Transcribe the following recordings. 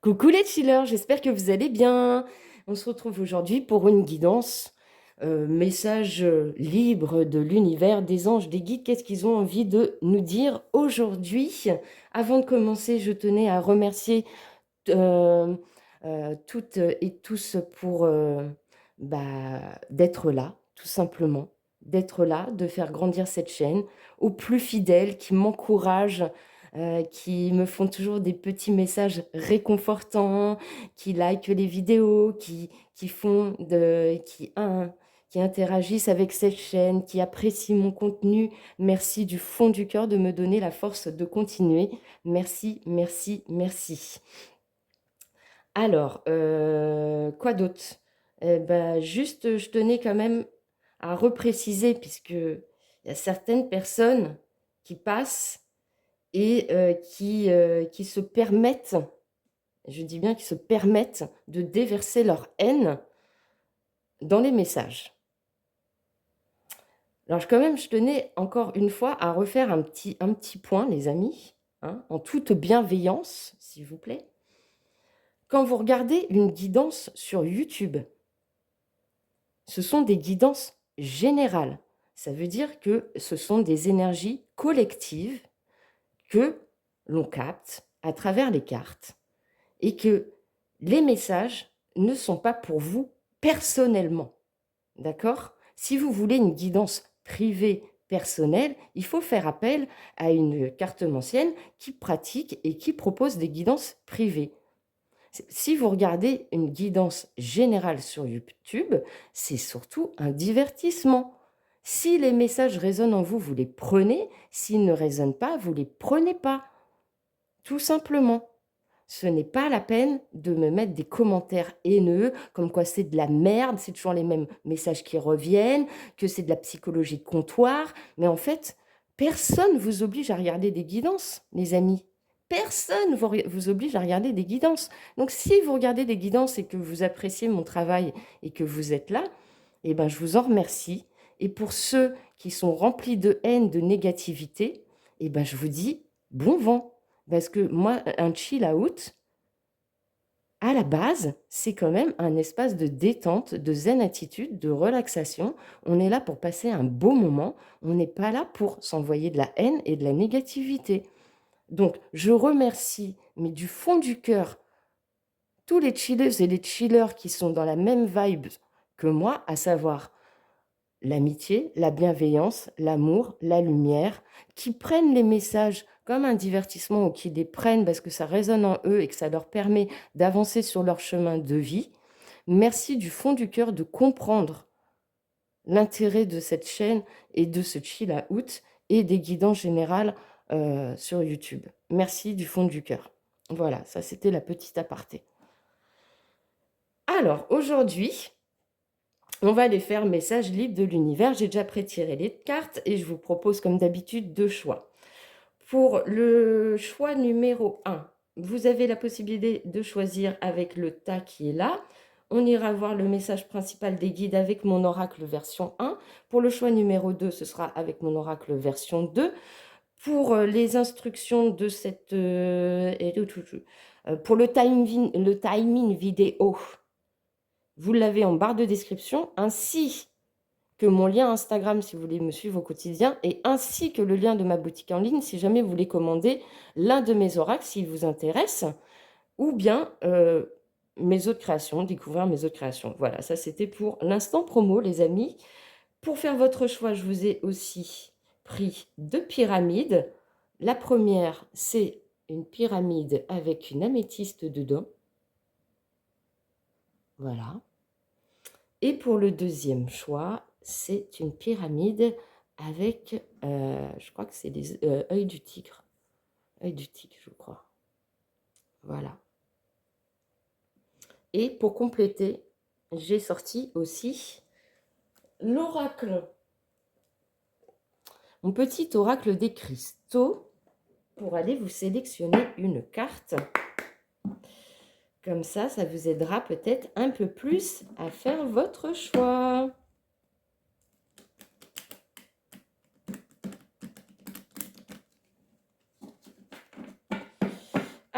Coucou les chillers, j'espère que vous allez bien. On se retrouve aujourd'hui pour une guidance, message libre de l'univers, des anges, des guides. Qu'est-ce qu'ils ont envie de nous dire aujourd'hui? Avant de commencer, je tenais à remercier euh, toutes et tous pour d'être là, tout simplement. D'être là, de faire grandir cette chaîne, aux plus fidèles qui m'encouragent, qui me font toujours des petits messages réconfortants, qui likent les vidéos, qui interagissent avec cette chaîne, qui apprécient mon contenu. Merci du fond du cœur de me donner la force de continuer. Merci, merci, merci. Alors, quoi d'autre? Juste, je tenais quand même à repréciser, puisque il y a certaines personnes qui passent et qui se permettent, je dis bien qui se permettent de déverser leur haine dans les messages. Alors, quand même, je tenais encore une fois à refaire un petit point, les amis, hein, en toute bienveillance, s'il vous plaît. Quand vous regardez une guidance sur YouTube, ce sont des guidances générales. Ça veut dire que ce sont des énergies collectives que l'on capte à travers les cartes et que les messages ne sont pas pour vous personnellement. D'accord? Si vous voulez une guidance privée personnelle, il faut faire appel à une cartomancienne qui pratique et qui propose des guidances privées. Si vous regardez une guidance générale sur YouTube, c'est surtout un divertissement. Si les messages résonnent en vous, vous les prenez. S'ils ne résonnent pas, vous ne les prenez pas. Tout simplement. Ce n'est pas la peine de me mettre des commentaires haineux, comme quoi c'est de la merde, c'est toujours les mêmes messages qui reviennent, que c'est de la psychologie de comptoir. Mais en fait, personne ne vous oblige à regarder des guidances, les amis. Personne ne vous oblige à regarder des guidances. Donc si vous regardez des guidances et que vous appréciez mon travail et que vous êtes là, eh ben, je vous en remercie. Et pour ceux qui sont remplis de haine, de négativité, eh ben, je vous dis bon vent. Parce que moi, un chill out, à la base, c'est quand même un espace de détente, de zen attitude, de relaxation. On est là pour passer un beau moment. On n'est pas là pour s'envoyer de la haine et de la négativité. Donc, je remercie, mais du fond du cœur, tous les chilleuses et les chillers qui sont dans la même vibe que moi, à savoir l'amitié, la bienveillance, l'amour, la lumière, qui prennent les messages comme un divertissement ou qui les prennent parce que ça résonne en eux et que ça leur permet d'avancer sur leur chemin de vie. Merci du fond du cœur de comprendre l'intérêt de cette chaîne et de ce chill out et des guidances générales sur YouTube. Merci du fond du cœur. Voilà, ça c'était la petite aparté. Alors, aujourd'hui, on va aller faire message libre de l'univers. J'ai déjà pré-tiré les cartes et je vous propose comme d'habitude deux choix. Pour le choix numéro 1, vous avez la possibilité de choisir avec le tas qui est là. On ira voir le message principal des guides avec mon oracle version 1. Pour le choix numéro 2, ce sera avec mon oracle version 2. Pour les instructions de cette... pour le timing vidéo, vous l'avez en barre de description, ainsi que mon lien Instagram si vous voulez me suivre au quotidien, et ainsi que le lien de ma boutique en ligne si jamais vous voulez commander l'un de mes oracles s'il vous intéresse, ou bien mes autres créations, découvrir mes autres créations. Voilà, ça c'était pour l'instant promo, les amis. Pour faire votre choix, je vous ai aussi pris deux pyramides. La première, c'est une pyramide avec une améthyste dedans. Voilà. Et pour le deuxième choix, c'est une pyramide avec, je crois que c'est les œils du tigre. Œil du tigre, je crois. Voilà. Et pour compléter, j'ai sorti aussi l'oracle. Mon petit oracle des cristaux pour aller vous sélectionner une carte. Comme ça vous aidera peut-être un peu plus à faire votre choix.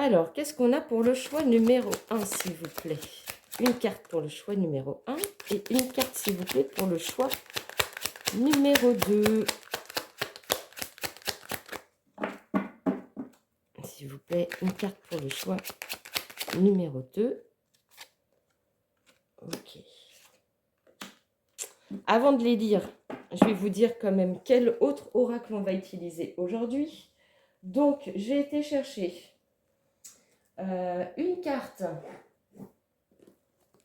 Alors, qu'est-ce qu'on a pour le choix numéro 1, s'il vous plaît? Une carte pour le choix numéro 1 et une carte, s'il vous plaît, pour le choix numéro 2. S'il vous plaît, une carte pour le choix numéro 2. Ok. Avant de les lire, je vais vous dire quand même quel autre oracle on va utiliser aujourd'hui. Donc, j'ai été chercher une carte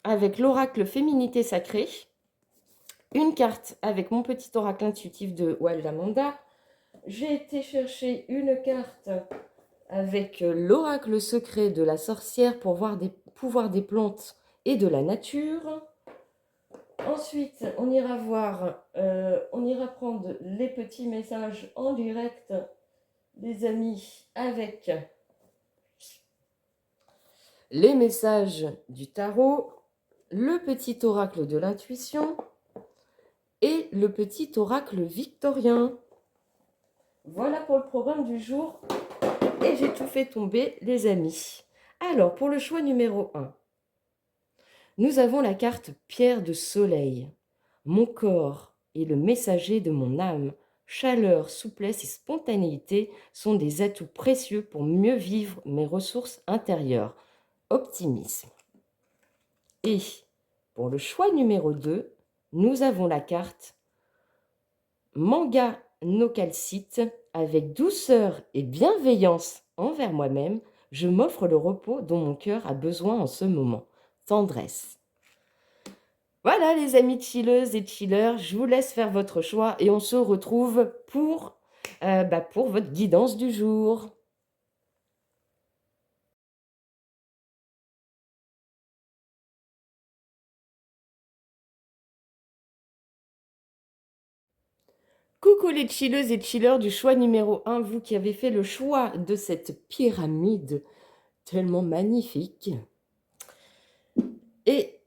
avec l'oracle Féminité Sacrée, une carte avec mon petit oracle intuitif de Waldamanda. J'ai été chercher une carte avec l'oracle secret de la sorcière pour voir des pouvoirs des plantes et de la nature. Ensuite, on ira prendre les petits messages en direct des amis avec les messages du tarot, le petit oracle de l'intuition et le petit oracle victorien. Voilà pour le programme du jour et j'ai tout fait tomber, les amis. Alors, pour le choix numéro 1, nous avons la carte Pierre de Soleil. Mon corps est le messager de mon âme. Chaleur, souplesse et spontanéité sont des atouts précieux pour mieux vivre mes ressources intérieures. Optimisme. Et pour le choix numéro 2, nous avons la carte Manga no Calcite. Avec douceur et bienveillance envers moi-même, je m'offre le repos dont mon cœur a besoin en ce moment. Tendresse. Voilà les amis chilleuses et chilleurs, je vous laisse faire votre choix et on se retrouve pour votre guidance du jour. Coucou les chilleuses et chilleurs du choix numéro 1, vous qui avez fait le choix de cette pyramide tellement magnifique. Et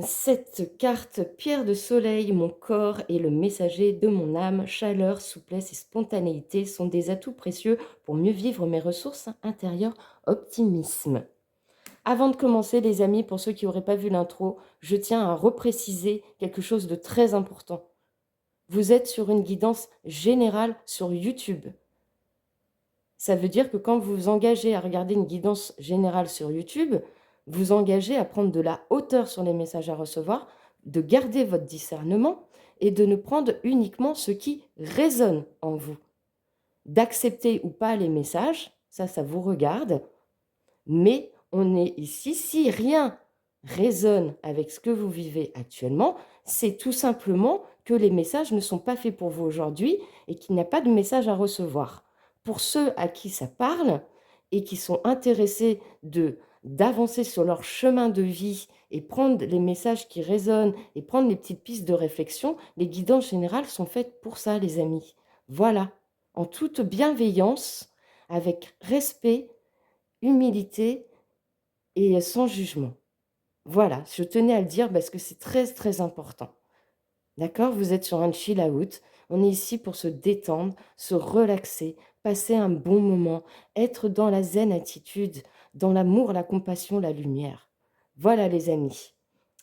cette carte Pierre de Soleil, mon corps est le messager de mon âme. Chaleur, souplesse et spontanéité sont des atouts précieux pour mieux vivre mes ressources intérieures. Optimisme. Avant de commencer, les amis, pour ceux qui n'auraient pas vu l'intro, je tiens à repréciser quelque chose de très important. Vous êtes sur une guidance générale sur YouTube. Ça veut dire que quand vous vous engagez à regarder une guidance générale sur YouTube, vous engagez à prendre de la hauteur sur les messages à recevoir, de garder votre discernement et de ne prendre uniquement ce qui résonne en vous. D'accepter ou pas les messages, ça vous regarde, mais on est ici, si rien résonne avec ce que vous vivez actuellement, c'est tout simplement que les messages ne sont pas faits pour vous aujourd'hui et qu'il n'y a pas de message à recevoir. Pour ceux à qui ça parle et qui sont intéressés d'avancer sur leur chemin de vie et prendre les messages qui résonnent et prendre les petites pistes de réflexion, les guidances générales sont faites pour ça, les amis. Voilà, en toute bienveillance, avec respect, humilité et sans jugement. Voilà, je tenais à le dire parce que c'est très, très important. D'accord? Vous êtes sur un chill out. On est ici pour se détendre, se relaxer, passer un bon moment, être dans la zen attitude, dans l'amour, la compassion, la lumière. Voilà les amis.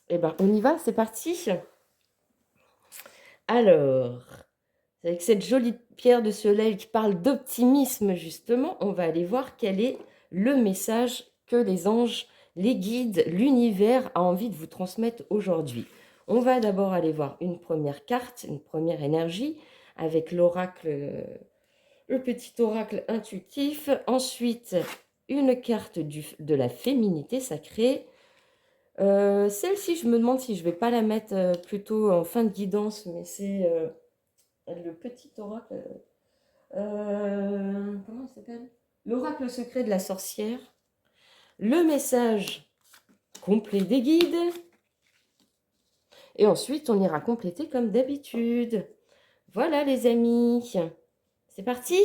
Eh bien, on y va, c'est parti. Alors, avec cette jolie pierre de soleil qui parle d'optimisme justement, on va aller voir quel est le message que les anges, les guides, l'univers a envie de vous transmettre aujourd'hui. On va d'abord aller voir une première carte, une première énergie avec l'oracle, le petit oracle intuitif. Ensuite, une carte de la féminité sacrée. Celle-ci, je me demande si je ne vais pas la mettre plutôt en fin de guidance, mais c'est le petit oracle. Comment il s'appelle? L'oracle secret de la sorcière. Le message complet des guides. Et ensuite, on ira compléter comme d'habitude. Voilà les amis. C'est parti?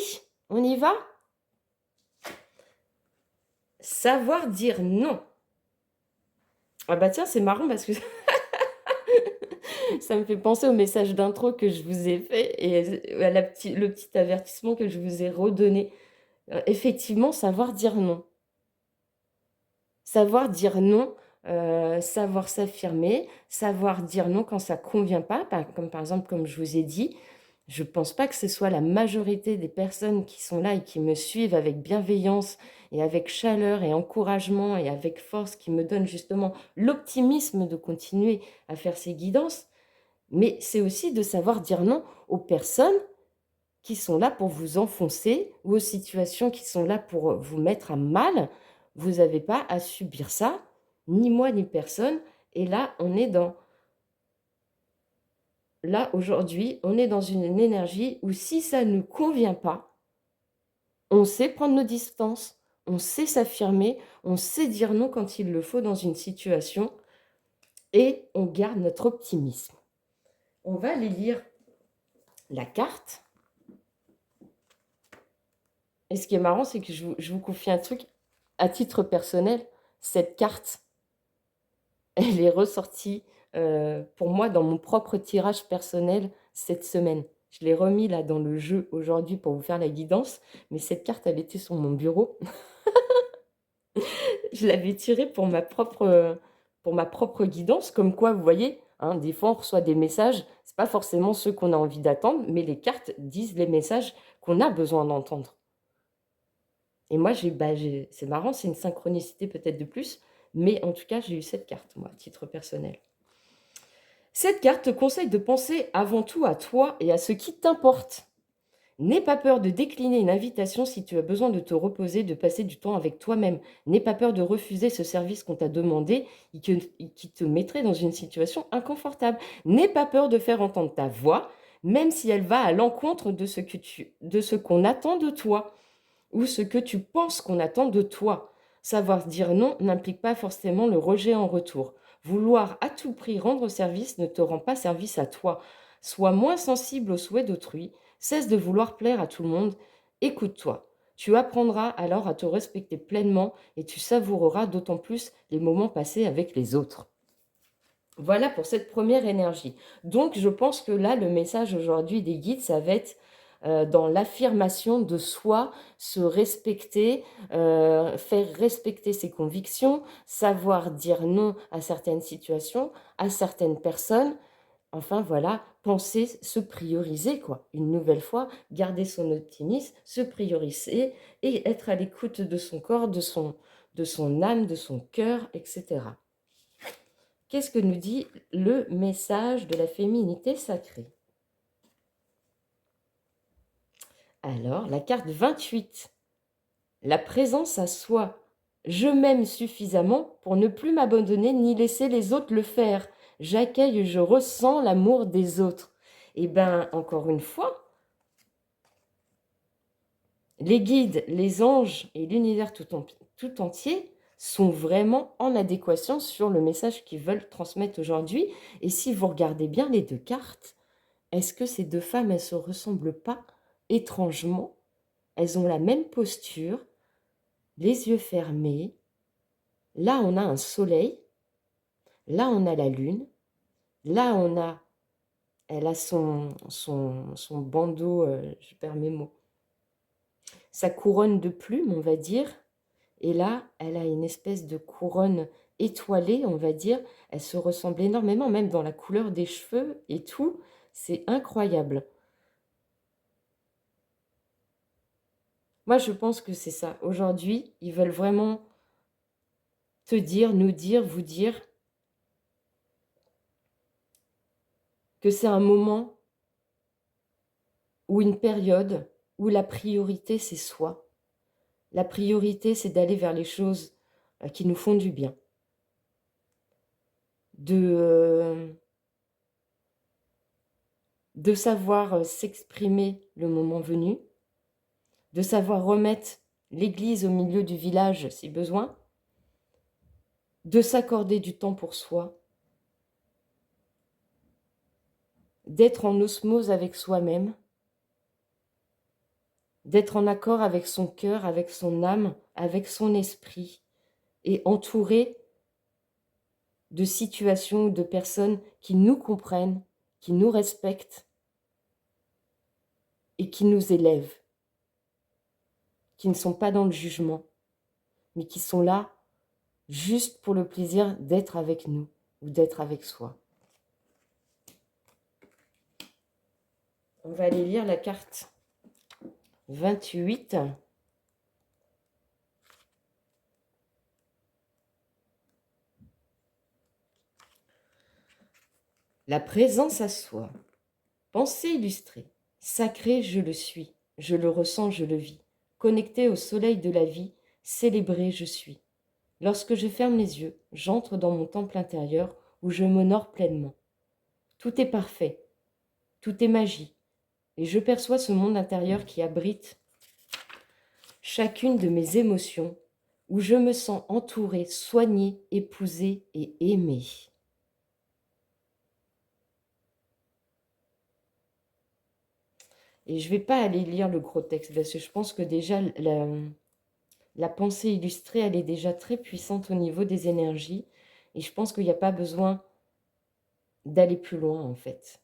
On y va? Savoir dire non. Ah bah tiens, c'est marrant parce que ça me fait penser au message d'intro que je vous ai fait et à le petit avertissement que je vous ai redonné. Effectivement, savoir dire non. Savoir dire non, savoir s'affirmer, savoir dire non quand ça ne convient pas, comme par exemple, comme je vous ai dit, je ne pense pas que ce soit la majorité des personnes qui sont là et qui me suivent avec bienveillance et avec chaleur et encouragement et avec force, qui me donnent justement l'optimisme de continuer à faire ces guidances. Mais c'est aussi de savoir dire non aux personnes qui sont là pour vous enfoncer ou aux situations qui sont là pour vous mettre à mal. Vous n'avez pas à subir ça, ni moi ni personne. Et là, aujourd'hui, on est dans une énergie où si ça ne nous convient pas, on sait prendre nos distances, on sait s'affirmer, on sait dire non quand il le faut dans une situation et on garde notre optimisme. On va aller lire la carte. Et ce qui est marrant, c'est que je vous confie un truc à titre personnel. Cette carte, elle est ressortie pour moi dans mon propre tirage personnel cette semaine. Je l'ai remis là dans le jeu aujourd'hui pour vous faire la guidance, mais cette carte, elle était sur mon bureau. Je l'avais tirée pour ma propre guidance, comme quoi, vous voyez, hein, des fois on reçoit des messages, c'est pas forcément ceux qu'on a envie d'attendre, mais les cartes disent les messages qu'on a besoin d'entendre. Et moi, c'est marrant, c'est une synchronicité peut-être de plus, mais en tout cas, j'ai eu cette carte, moi, à titre personnel. Cette carte te conseille de penser avant tout à toi et à ce qui t'importe. N'aie pas peur de décliner une invitation si tu as besoin de te reposer, de passer du temps avec toi-même. N'aie pas peur de refuser ce service qu'on t'a demandé et qui te mettrait dans une situation inconfortable. N'aie pas peur de faire entendre ta voix, même si elle va à l'encontre de ce qu'on attend de toi ou ce que tu penses qu'on attend de toi. Savoir dire non n'implique pas forcément le rejet en retour. Vouloir à tout prix rendre service ne te rend pas service à toi. Sois moins sensible aux souhaits d'autrui, cesse de vouloir plaire à tout le monde, écoute-toi. Tu apprendras alors à te respecter pleinement et tu savoureras d'autant plus les moments passés avec les autres. Voilà pour cette première énergie. Donc, je pense que là, le message aujourd'hui des guides, ça va être dans l'affirmation de soi, se respecter, faire respecter ses convictions, savoir dire non à certaines situations, à certaines personnes. Enfin, voilà, penser, se prioriser, quoi. Une nouvelle fois, garder son optimisme, se prioriser et être à l'écoute de son corps, de son âme, de son cœur, etc. Qu'est-ce que nous dit le message de la féminité sacrée? Alors, la carte 28, la présence à soi. Je m'aime suffisamment pour ne plus m'abandonner ni laisser les autres le faire. J'accueille et je ressens l'amour des autres. Eh bien, encore une fois, les guides, les anges et l'univers tout entier sont vraiment en adéquation sur le message qu'ils veulent transmettre aujourd'hui. Et si vous regardez bien les deux cartes, est-ce que ces deux femmes, elles ne se ressemblent pas étrangement? Elles ont la même posture, les yeux fermés. Là, on a un soleil. Là, on a la lune. Là, elle a son bandeau, je perds mes mots, sa couronne de plumes, on va dire. Et là, elle a une espèce de couronne étoilée, on va dire. Elle se ressemble énormément, même dans la couleur des cheveux et tout. C'est incroyable. Moi, je pense que c'est ça. Aujourd'hui, ils veulent vraiment te dire, nous dire, vous dire que c'est un moment ou une période où la priorité, c'est soi. La priorité, c'est d'aller vers les choses qui nous font du bien. De savoir s'exprimer le moment venu, de savoir remettre l'église au milieu du village si besoin, de s'accorder du temps pour soi, d'être en osmose avec soi-même, d'être en accord avec son cœur, avec son âme, avec son esprit, et entouré de situations ou de personnes qui nous comprennent, qui nous respectent et qui nous élèvent, qui ne sont pas dans le jugement, mais qui sont là juste pour le plaisir d'être avec nous ou d'être avec soi. On va aller lire la carte 28. La présence à soi. Pensée illustrée. Sacré, je le suis. Je le ressens, je le vis. Connecté au soleil de la vie, célébré, je suis. Lorsque je ferme les yeux, j'entre dans mon temple intérieur où je m'honore pleinement. Tout est parfait, tout est magie, et je perçois ce monde intérieur qui abrite chacune de mes émotions, où je me sens entourée, soignée, épousée et aimée. Et je ne vais pas aller lire le gros texte, parce que je pense que déjà, la pensée illustrée, elle est déjà très puissante au niveau des énergies, et je pense qu'il n'y a pas besoin d'aller plus loin, en fait.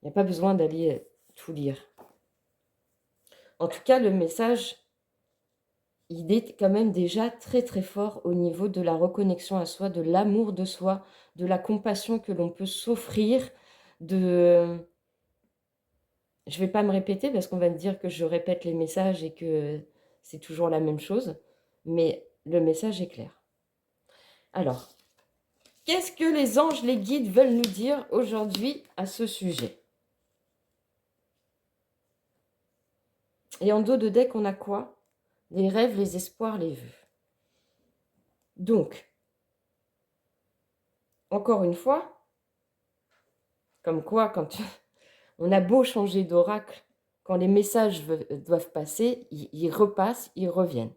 Il n'y a pas besoin d'aller tout lire. En tout cas, le message, il est quand même déjà très très fort au niveau de la reconnexion à soi, de l'amour de soi, de la compassion que l'on peut s'offrir, de... Je ne vais pas me répéter parce qu'on va me dire que je répète les messages et que c'est toujours la même chose, mais le message est clair. Alors, qu'est-ce que les anges, les guides veulent nous dire aujourd'hui à ce sujet? Et en dos de deck, on a quoi? Les rêves, les espoirs, les vœux. Donc, encore une fois, comme quoi, quand on a beau changer d'oracle, quand les messages doivent passer, ils repassent, ils reviennent.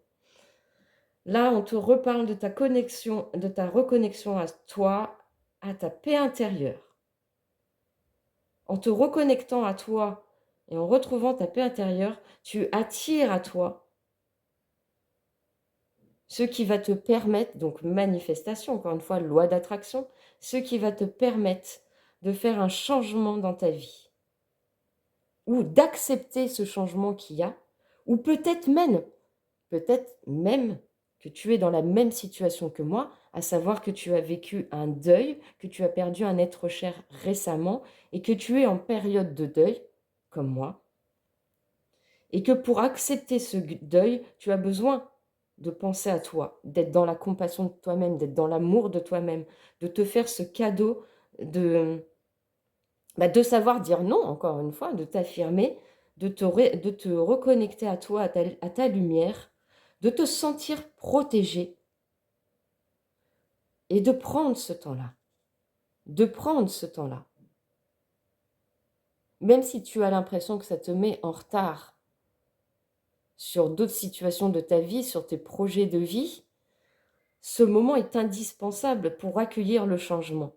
Là, on te reparle de ta connexion, de ta reconnexion à toi, à ta paix intérieure. En te reconnectant à toi et en retrouvant ta paix intérieure, tu attires à toi ce qui va te permettre, donc manifestation, encore une fois, loi d'attraction, ce qui va te permettre de faire un changement dans ta vie. Ou d'accepter ce changement qu'il y a, ou peut-être même que tu es dans la même situation que moi, à savoir que tu as vécu un deuil, que tu as perdu un être cher récemment, et que tu es en période de deuil, comme moi, et que pour accepter ce deuil, tu as besoin de penser à toi, d'être dans la compassion de toi-même, d'être dans l'amour de toi-même, de te faire ce cadeau de savoir dire non, encore une fois, de t'affirmer, de te reconnecter à toi, à ta lumière, de te sentir protégé et de prendre ce temps-là. De prendre ce temps-là. Même si tu as l'impression que ça te met en retard sur d'autres situations de ta vie, sur tes projets de vie, ce moment est indispensable pour accueillir le changement.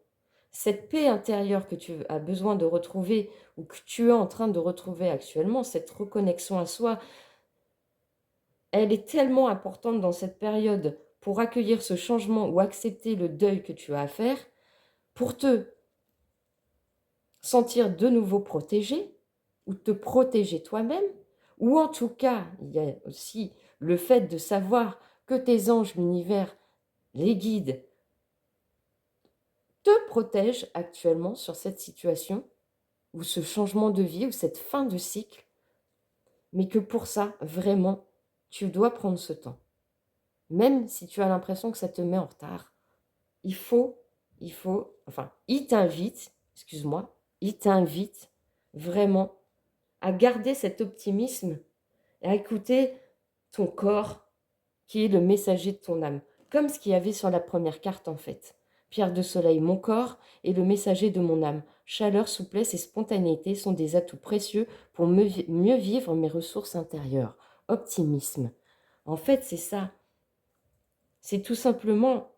Cette paix intérieure que tu as besoin de retrouver ou que tu es en train de retrouver actuellement, cette reconnexion à soi, elle est tellement importante dans cette période pour accueillir ce changement ou accepter le deuil que tu as à faire, pour te sentir de nouveau protégé ou te protéger toi-même, ou en tout cas, il y a aussi le fait de savoir que tes anges, l'univers, les guides, te protègent actuellement sur cette situation ou ce changement de vie ou cette fin de cycle, mais que pour ça, vraiment, tu dois prendre ce temps. Même si tu as l'impression que ça te met en retard, il t'invite, excuse-moi, il t'invite vraiment à garder cet optimisme et à écouter ton corps qui est le messager de ton âme. Comme ce qu'il y avait sur la première carte en fait. Pierre de soleil, mon corps est le messager de mon âme. Chaleur, souplesse et spontanéité sont des atouts précieux pour mieux vivre mes ressources intérieures. Optimisme. En fait, c'est ça. C'est tout simplement,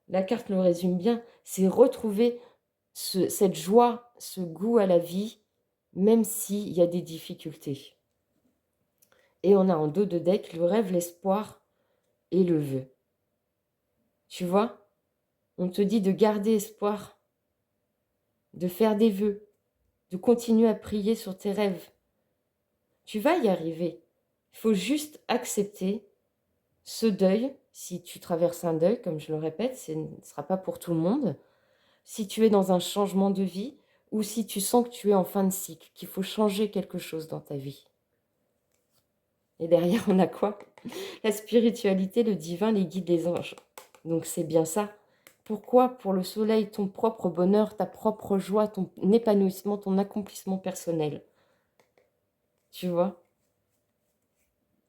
la carte le résume bien, c'est retrouver cette joie, ce goût à la vie, même s'il y a des difficultés. Et on a en dos de deck le rêve, l'espoir et le vœu. Tu vois, on te dit de garder espoir, de faire des vœux, de continuer à prier sur tes rêves. Tu vas y arriver. Il faut juste accepter ce deuil, si tu traverses un deuil, comme je le répète, ce ne sera pas pour tout le monde. Si tu es dans un changement de vie ou si tu sens que tu es en fin de cycle, qu'il faut changer quelque chose dans ta vie. Et derrière, on a quoi? La spiritualité, le divin, les guides, les anges. Donc c'est bien ça. Pourquoi? Pour le soleil, ton propre bonheur, ta propre joie, ton épanouissement, ton accomplissement personnel. Tu vois?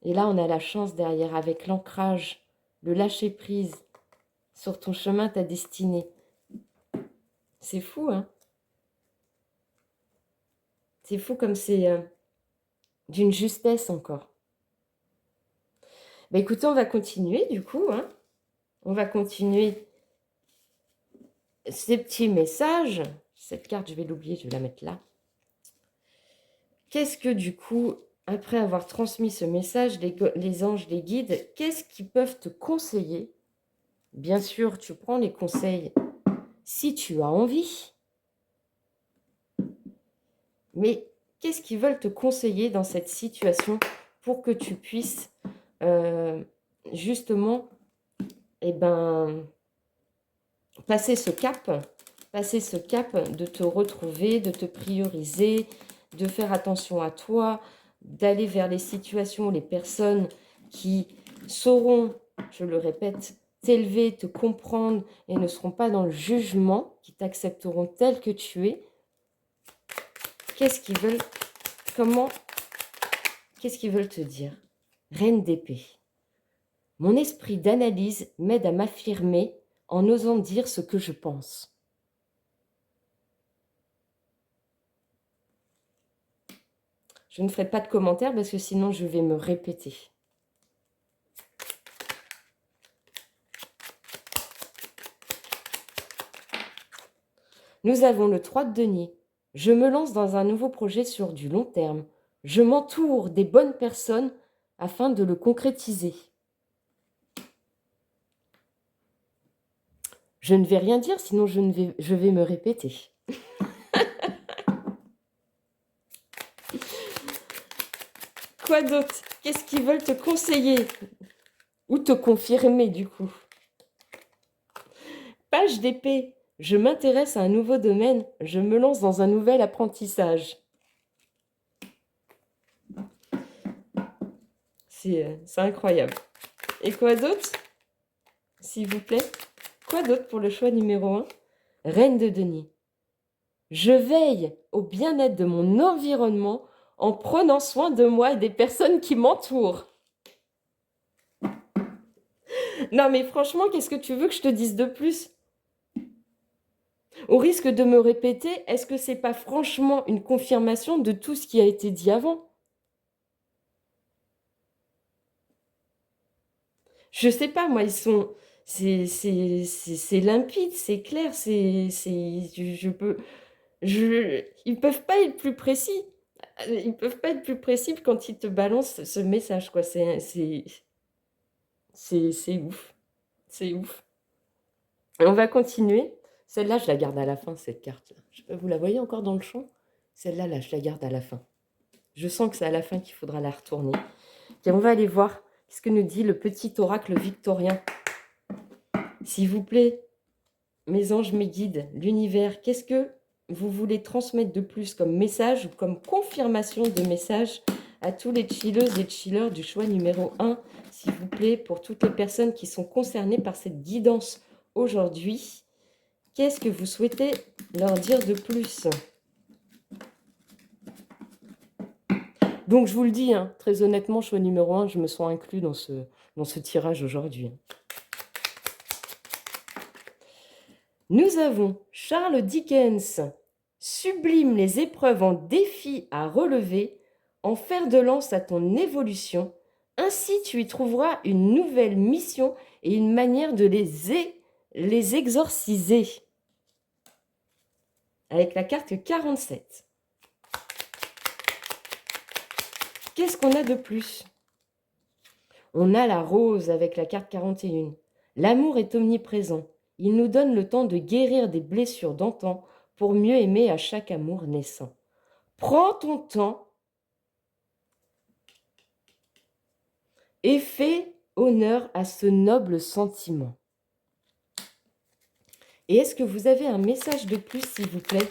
Et là, on a la chance derrière, avec l'ancrage, le lâcher-prise sur ton chemin, ta destinée. C'est fou, hein? C'est fou comme c'est d'une justesse encore. Bah écoutez, on va continuer du coup, hein? On va continuer ces petits messages. Cette carte, je vais l'oublier, je vais la mettre là. Qu'est-ce que du coup, après avoir transmis ce message, les anges, les guides, qu'est-ce qu'ils peuvent te conseiller? Bien sûr, tu prends les conseils si tu as envie. Mais qu'est-ce qu'ils veulent te conseiller dans cette situation pour que tu puisses justement passer ce cap de te retrouver, de te prioriser, de faire attention à toi, d'aller vers les situations, les personnes qui sauront, je le répète, t'élever, te comprendre et ne seront pas dans le jugement, qui t'accepteront tel que tu es. Qu'est-ce qu'ils veulent, qu'est-ce qu'ils veulent te dire? Reine d'épée. Mon esprit d'analyse m'aide à m'affirmer en osant dire ce que je pense. Je ne ferai pas de commentaires parce que sinon je vais me répéter. Nous avons le 3 de denier. Je me lance dans un nouveau projet sur du long terme. Je m'entoure des bonnes personnes afin de le concrétiser. Je ne vais rien dire, sinon je vais me répéter. Quoi d'autre? Qu'est-ce qu'ils veulent te conseiller? Ou te confirmer du coup? Page d'épée. Je m'intéresse à un nouveau domaine. Je me lance dans un nouvel apprentissage. C'est incroyable. Et quoi d'autre? S'il vous plaît. Quoi d'autre pour le choix numéro 1? Reine de denier. Je veille au bien-être de mon environnement en prenant soin de moi et des personnes qui m'entourent. Non mais franchement, qu'est-ce que tu veux que je te dise de plus? Au risque de me répéter, est-ce que c'est pas franchement une confirmation de tout ce qui a été dit avant? Je sais pas, moi, ils sont... C'est limpide, c'est clair, ils peuvent pas être plus précis. Ils peuvent pas être plus précis quand ils te balancent ce message, quoi. C'est ouf. C'est ouf. Et on va continuer. Celle-là, je la garde à la fin, cette carte-là. Je sais pas, vous la voyez encore dans le champ? Celle-là, là, je la garde à la fin. Je sens que c'est à la fin qu'il faudra la retourner. Et on va aller voir ce que nous dit le petit oracle victorien. S'il vous plaît, mes anges, mes guides, l'univers, qu'est-ce que vous voulez transmettre de plus comme message ou comme confirmation de message à tous les chilleuses et chilleurs du choix numéro 1, s'il vous plaît, pour toutes les personnes qui sont concernées par cette guidance aujourd'hui? Qu'est-ce que vous souhaitez leur dire de plus? Donc, je vous le dis, hein, très honnêtement, choix numéro 1, je me sens inclus dans ce tirage aujourd'hui. Nous avons Charles Dickens. Sublime les épreuves en défi à relever, en fer de lance à ton évolution. Ainsi, tu y trouveras une nouvelle mission et une manière de les exorciser. Avec la carte 47. Qu'est-ce qu'on a de plus? On a la rose avec la carte 41. L'amour est omniprésent. Il nous donne le temps de guérir des blessures d'antan pour mieux aimer à chaque amour naissant. Prends ton temps et fais honneur à ce noble sentiment. Et est-ce que vous avez un message de plus, s'il vous plaît?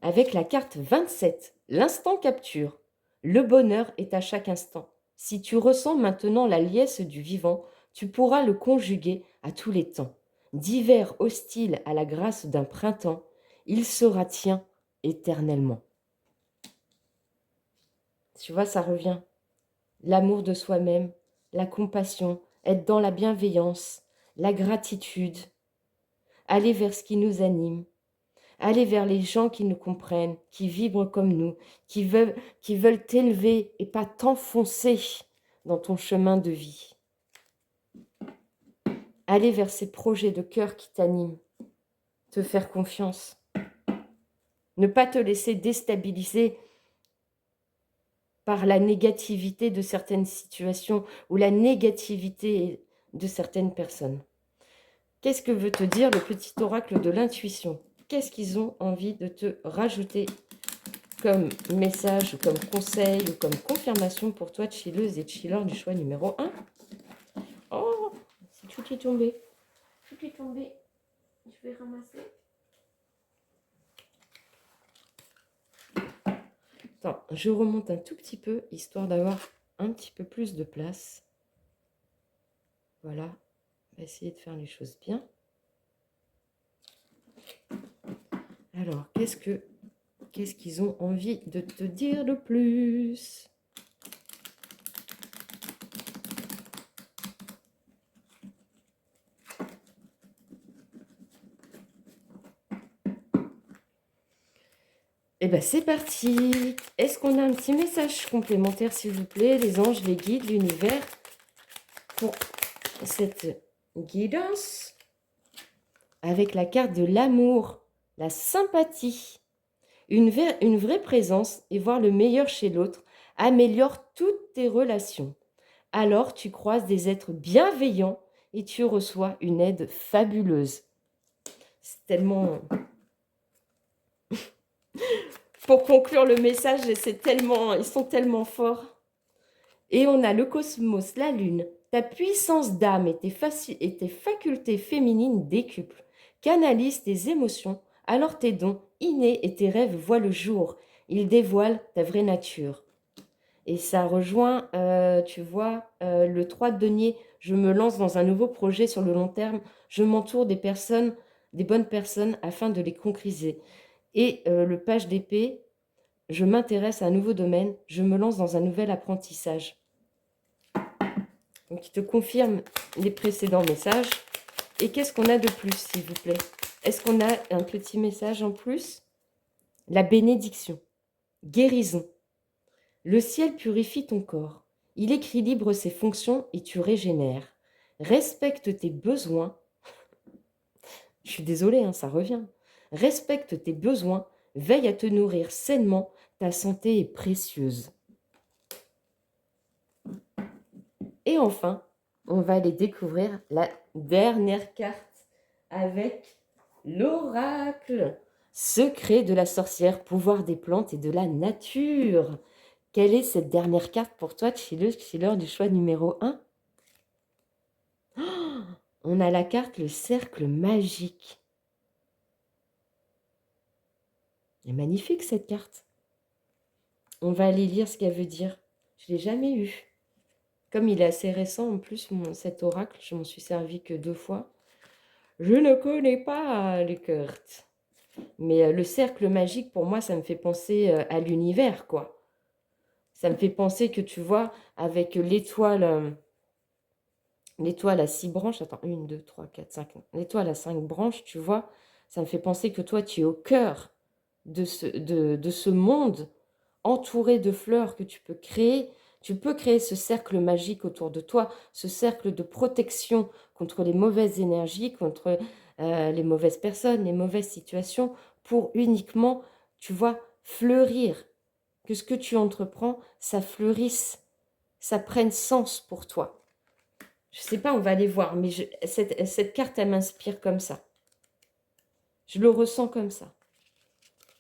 Avec la carte 27, l'instant capture. Le bonheur est à chaque instant. Si tu ressens maintenant la liesse du vivant, tu pourras le conjuguer à tous les temps. D'hiver hostile à la grâce d'un printemps, il sera tien éternellement. Tu vois, ça revient. L'amour de soi-même, la compassion, être dans la bienveillance, la gratitude, aller vers ce qui nous anime, aller vers les gens qui nous comprennent, qui vibrent comme nous, qui veulent t'élever et pas t'enfoncer dans ton chemin de vie. Aller vers ces projets de cœur qui t'animent, te faire confiance. Ne pas te laisser déstabiliser par la négativité de certaines situations ou la négativité de certaines personnes. Qu'est-ce que veut te dire le petit oracle de l'intuition? Qu'est-ce qu'ils ont envie de te rajouter comme message, ou comme conseil, ou comme confirmation pour toi, chilleuse et chilleur du choix numéro 1? Oh, c'est tout qui est tombé. Tout qui est tombé. Je vais ramasser. Attends, je remonte un tout petit peu, histoire d'avoir un petit peu plus de place. Voilà. On va essayer de faire les choses bien. Alors, qu'est-ce qu'ils ont envie de te dire de plus? Eh bien, c'est parti. Est-ce qu'on a un petit message complémentaire, s'il vous plaît, les anges, les guides, l'univers, pour cette guidance avec la carte de l'amour, la sympathie, une vraie présence et voir le meilleur chez l'autre améliore toutes tes relations. Alors, tu croises des êtres bienveillants et tu reçois une aide fabuleuse. C'est tellement... Pour conclure le message, ils sont tellement forts. Et on a le cosmos, la lune, ta puissance d'âme et tes facultés féminines décuplent. Canalise tes émotions, alors tes dons innés et tes rêves voient le jour. Ils dévoilent ta vraie nature. Et ça rejoint, tu vois, le 3 de denier. Je me lance dans un nouveau projet sur le long terme. Je m'entoure des bonnes personnes afin de les concrétiser. Et le page d'épée, je m'intéresse à un nouveau domaine. Je me lance dans un nouvel apprentissage. Donc, il te confirme les précédents messages. Et qu'est-ce qu'on a de plus, s'il vous plaît? Est-ce qu'on a un petit message en plus? La bénédiction. Guérison. Le ciel purifie ton corps. Il équilibre ses fonctions et tu régénères. Respecte tes besoins. Je suis désolée, hein, ça revient. Respecte tes besoins. Veille à te nourrir sainement. Ta santé est précieuse. Et enfin, on va aller découvrir la dernière carte avec l'oracle. Secret de la sorcière, pouvoir des plantes et de la nature. Quelle est cette dernière carte pour toi, chilleuse, chilleur du choix numéro 1? Oh, on a la carte le cercle magique. Elle est magnifique cette carte. On va aller lire ce qu'elle veut dire. Je ne l'ai jamais eu. Comme il est assez récent, en plus, cet oracle, je m'en suis servi que 2 fois. Je ne connais pas les cartes. Mais le cercle magique, pour moi, ça me fait penser à l'univers, quoi. Ça me fait penser que, tu vois, avec l'étoile à 6 branches, attends, 1, 2, 3, 4, 5, l'étoile à 5 branches, tu vois, ça me fait penser que toi, tu es au cœur de ce monde entouré de fleurs que tu peux créer. Tu peux créer ce cercle magique autour de toi, ce cercle de protection contre les mauvaises énergies, contre les mauvaises personnes, les mauvaises situations, pour uniquement, tu vois, fleurir. Que ce que tu entreprends, ça fleurisse, ça prenne sens pour toi. Je ne sais pas, on va aller voir, mais cette carte, elle m'inspire comme ça. Je le ressens comme ça.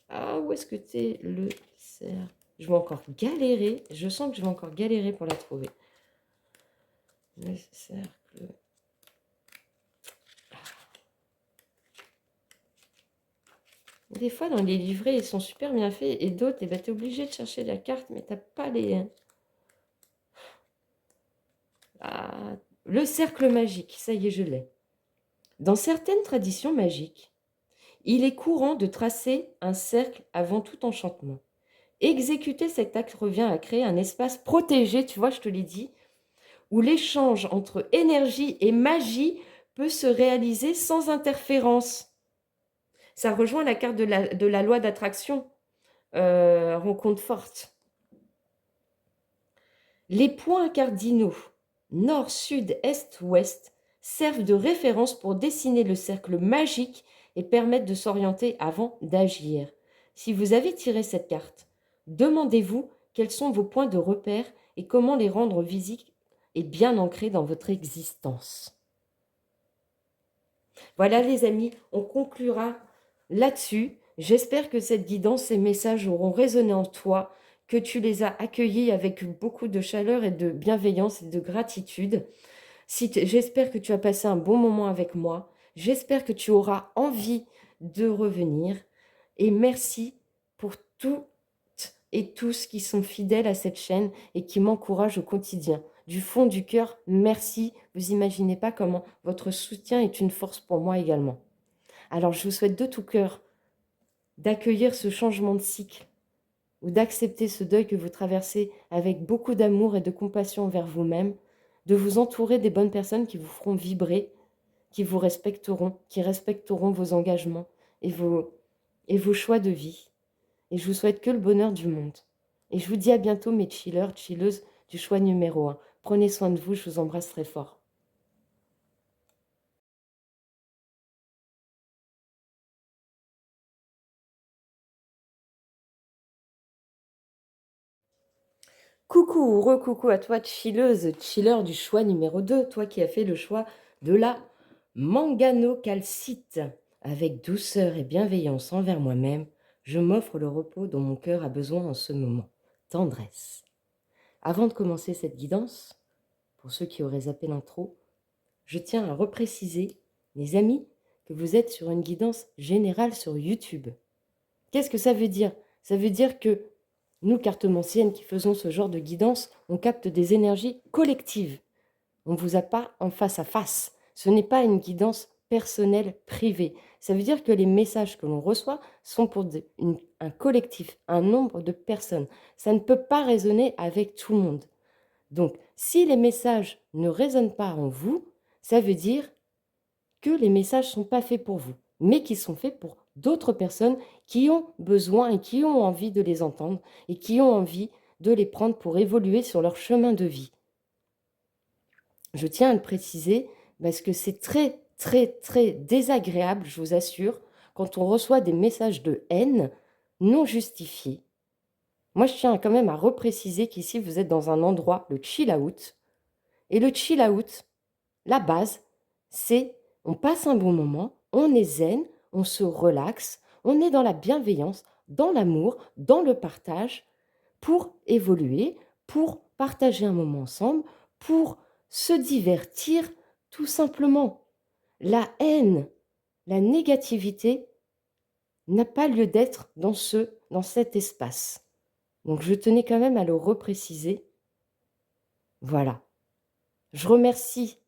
Ah, où est-ce que tu es, le cerf? Je vais encore galérer. Je sens que je vais encore galérer pour la trouver. Le cercle. Des fois, dans les livrets, ils sont super bien faits. Et d'autres, eh ben, tu es obligé de chercher la carte, mais tu n'as pas les... Ah, le cercle magique, ça y est, je l'ai. Dans certaines traditions magiques, il est courant de tracer un cercle avant tout enchantement. Exécuter cet acte revient à créer un espace protégé, tu vois, je te l'ai dit, où l'échange entre énergie et magie peut se réaliser sans interférence. Ça rejoint la carte de la loi d'attraction, rencontre forte. Les points cardinaux, nord, sud, est, ouest, servent de référence pour dessiner le cercle magique et permettent de s'orienter avant d'agir. Si vous avez tiré cette carte, demandez-vous quels sont vos points de repère et comment les rendre visibles et bien ancrés dans votre existence. Voilà les amis, on conclura là-dessus. J'espère que cette guidance, ces messages auront résonné en toi, que tu les as accueillis avec beaucoup de chaleur et de bienveillance et de gratitude. J'espère que tu as passé un bon moment avec moi. J'espère que tu auras envie de revenir. Et merci pour toutes et tous qui sont fidèles à cette chaîne et qui m'encouragent au quotidien. Du fond du cœur, merci. Vous imaginez pas comment votre soutien est une force pour moi également. Alors je vous souhaite de tout cœur d'accueillir ce changement de cycle ou d'accepter ce deuil que vous traversez avec beaucoup d'amour et de compassion envers vous-même, de vous entourer des bonnes personnes qui vous feront vibrer, qui vous respecteront, qui respecteront vos engagements et vos choix de vie. Et je vous souhaite que le bonheur du monde. Et je vous dis à bientôt mes chillers, chilleuses du choix numéro 1. Prenez soin de vous, je vous embrasse très fort. Coucou, recoucou à toi, chilleuse, chiller du choix numéro 2, toi qui as fait le choix de la manganocalcite. Avec douceur et bienveillance envers moi-même, je m'offre le repos dont mon cœur a besoin en ce moment. Tendresse. Avant de commencer cette guidance, pour ceux qui auraient zappé l'intro, je tiens à repréciser, les amis, que vous êtes sur une guidance générale sur YouTube. Qu'est-ce que ça veut dire? Ça veut dire que nous, cartomanciennes qui faisons ce genre de guidance, on capte des énergies collectives. On ne vous a pas en face à face. Ce n'est pas une guidance personnelle privée. Ça veut dire que les messages que l'on reçoit sont pour un collectif, un nombre de personnes. Ça ne peut pas résonner avec tout le monde. Donc, si les messages ne résonnent pas en vous, ça veut dire que les messages ne sont pas faits pour vous, mais qui sont faits pour d'autres personnes qui ont besoin et qui ont envie de les entendre et qui ont envie de les prendre pour évoluer sur leur chemin de vie. Je tiens à le préciser parce que c'est très, très, très désagréable, je vous assure, quand on reçoit des messages de haine non justifiés. Moi, je tiens quand même à repréciser qu'ici, vous êtes dans un endroit, le chill out. Et le chill out, la base, c'est on passe un bon moment, on est zen, on se relaxe, on est dans la bienveillance, dans l'amour, dans le partage, pour évoluer, pour partager un moment ensemble, pour se divertir tout simplement. La haine, la négativité n'a pas lieu d'être dans cet espace. Donc je tenais quand même à le repréciser. Voilà. Je remercie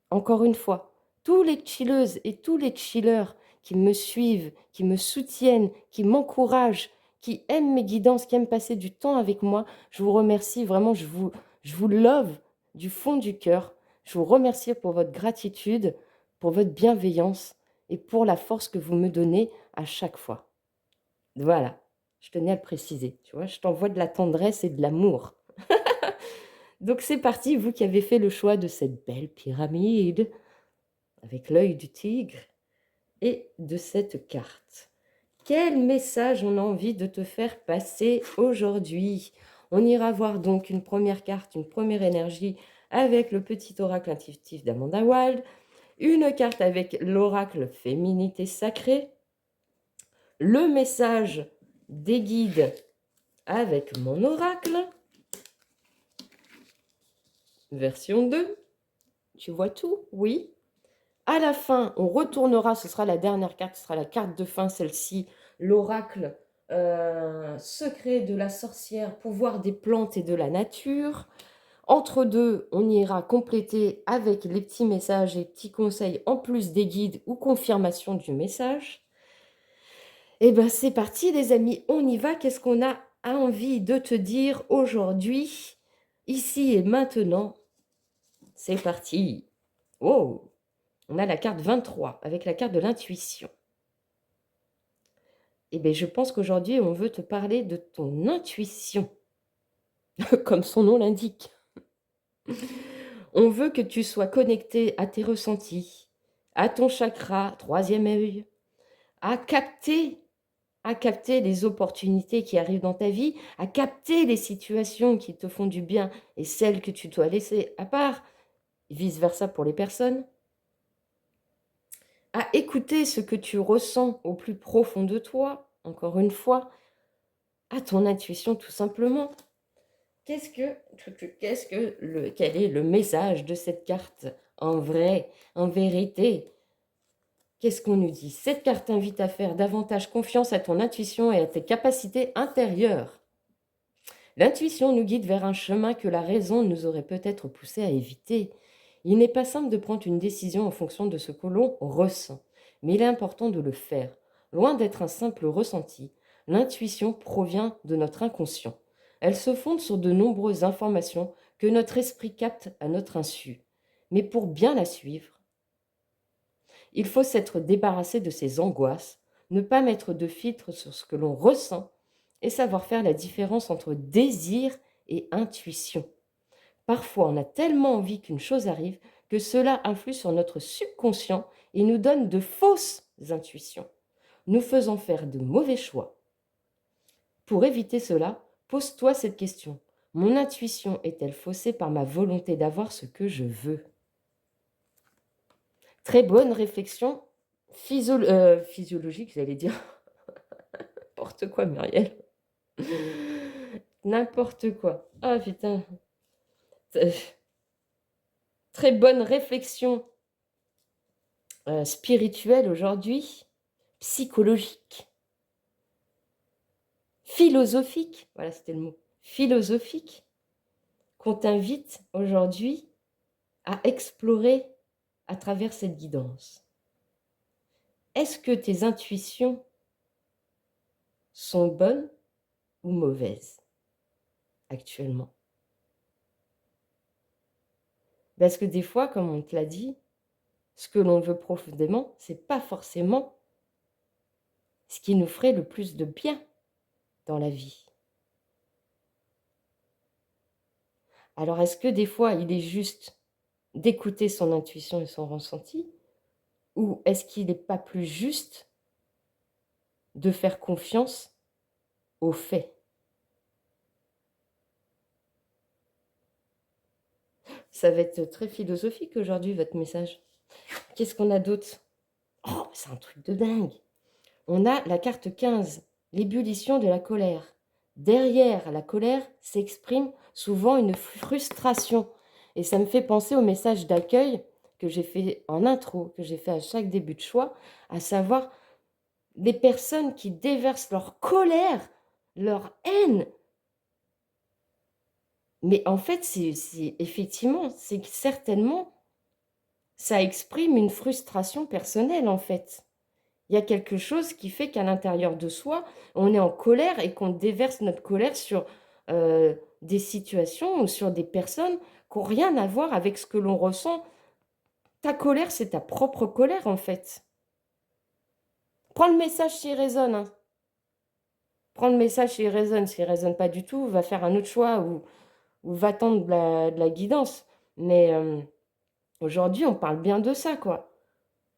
encore une fois tous les chilleuses et tous les chillers qui me suivent, qui me soutiennent, qui m'encouragent, qui aiment mes guidances, qui aiment passer du temps avec moi. Je vous remercie vraiment, je vous love du fond du cœur. Je vous remercie pour votre gratitude, pour votre bienveillance et pour la force que vous me donnez à chaque fois. Voilà, je tenais à le préciser. Tu vois, je t'envoie de la tendresse et de l'amour. Donc c'est parti, vous qui avez fait le choix de cette belle pyramide avec l'œil du tigre et de cette carte. Quel message on a envie de te faire passer aujourd'hui? On ira voir donc une première carte, une première énergie avec le petit oracle intuitif d'Amanda Wild, une carte avec l'oracle féminité sacrée, le message des guides avec mon oracle, version 2. Tu vois tout? Oui. À la fin, on retournera, ce sera la dernière carte, ce sera la carte de fin, celle-ci, l'oracle secret de la sorcière, pouvoir des plantes et de la nature. Entre deux, on ira compléter avec les petits messages et petits conseils en plus des guides ou confirmation du message. Et bien c'est parti les amis, on y va. Qu'est-ce qu'on a envie de te dire aujourd'hui, ici et maintenant? C'est parti. Oh, on a la carte 23 avec la carte de l'intuition. Et bien je pense qu'aujourd'hui on veut te parler de ton intuition, comme son nom l'indique. On veut que tu sois connecté à tes ressentis, à ton chakra, troisième œil, à capter les opportunités qui arrivent dans ta vie, à capter les situations qui te font du bien et celles que tu dois laisser à part, vice-versa pour les personnes, à écouter ce que tu ressens au plus profond de toi, encore une fois, à ton intuition tout simplement. Quel est le message de cette carte en vrai, en vérité? Qu'est-ce qu'on nous dit? Cette carte invite à faire davantage confiance à ton intuition et à tes capacités intérieures. L'intuition nous guide vers un chemin que la raison nous aurait peut-être poussé à éviter. Il n'est pas simple de prendre une décision en fonction de ce que l'on ressent, mais il est important de le faire. Loin d'être un simple ressenti, l'intuition provient de notre inconscient. Elle se fonde sur de nombreuses informations que notre esprit capte à notre insu. Mais pour bien la suivre, il faut s'être débarrassé de ses angoisses, ne pas mettre de filtre sur ce que l'on ressent et savoir faire la différence entre désir et intuition. Parfois, on a tellement envie qu'une chose arrive que cela influe sur notre subconscient et nous donne de fausses intuitions, nous faisant faire de mauvais choix. Pour éviter cela, pose-toi cette question. Mon intuition est-elle faussée par ma volonté d'avoir ce que je veux? Très bonne réflexion physiologique, j'allais dire. N'importe quoi, Muriel. N'importe quoi. Ah putain. Très bonne réflexion spirituelle aujourd'hui, psychologique, philosophique, voilà c'était le mot, philosophique, qu'on t'invite aujourd'hui à explorer à travers cette guidance. Est-ce que tes intuitions sont bonnes ou mauvaises actuellement? Parce que des fois, comme on te l'a dit, ce que l'on veut profondément, ce n'est pas forcément ce qui nous ferait le plus de bien dans la vie. Alors, est-ce que des fois, il est juste d'écouter son intuition et son ressenti, ou est-ce qu'il n'est pas plus juste de faire confiance aux faits? Ça va être très philosophique aujourd'hui, votre message. Qu'est-ce qu'on a d'autre? Oh, c'est un truc de dingue. On a la carte 15, l'ébullition de la colère. Derrière la colère s'exprime souvent une frustration. Et ça me fait penser au message d'accueil que j'ai fait en intro, que j'ai fait à chaque début de choix, à savoir des personnes qui déversent leur colère, leur haine. Mais en fait, effectivement, c'est que certainement, ça exprime une frustration personnelle, en fait. Il y a quelque chose qui fait qu'à l'intérieur de soi, on est en colère et qu'on déverse notre colère sur des situations ou sur des personnes qui n'ont rien à voir avec ce que l'on ressent. Ta colère, c'est ta propre colère, en fait. Prends le message s'il résonne. Hein. Prends le message s'il résonne. S'il ne résonne pas du tout, va faire un autre choix ou va tendre de la guidance. Mais aujourd'hui, on parle bien de ça, quoi.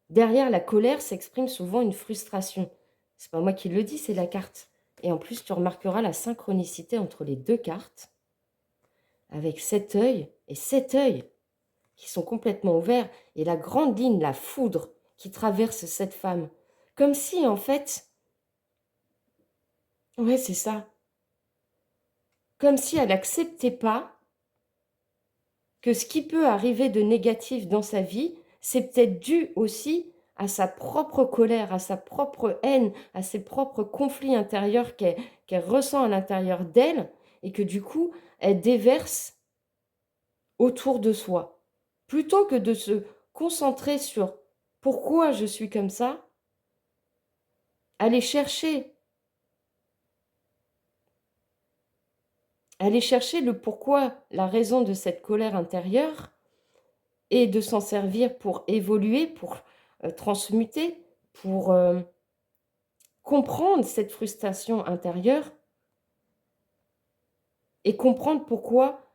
Derrière la colère s'exprime souvent une frustration. C'est pas moi qui le dis, c'est la carte. Et en plus, tu remarqueras la synchronicité entre les deux cartes, avec 7 œils et 7 œils qui sont complètement ouverts, et la grande ligne, la foudre qui traverse cette femme. Comme si, en fait, ouais, c'est ça. Comme si elle n'acceptait pas que ce qui peut arriver de négatif dans sa vie, c'est peut-être dû aussi à sa propre colère, à sa propre haine, à ses propres conflits intérieurs qu'elle ressent à l'intérieur d'elle et que du coup, elle déverse autour de soi. Plutôt que de se concentrer sur pourquoi je suis comme ça, aller chercher le pourquoi, la raison de cette colère intérieure et de s'en servir pour évoluer, pour transmuter, pour comprendre cette frustration intérieure et comprendre pourquoi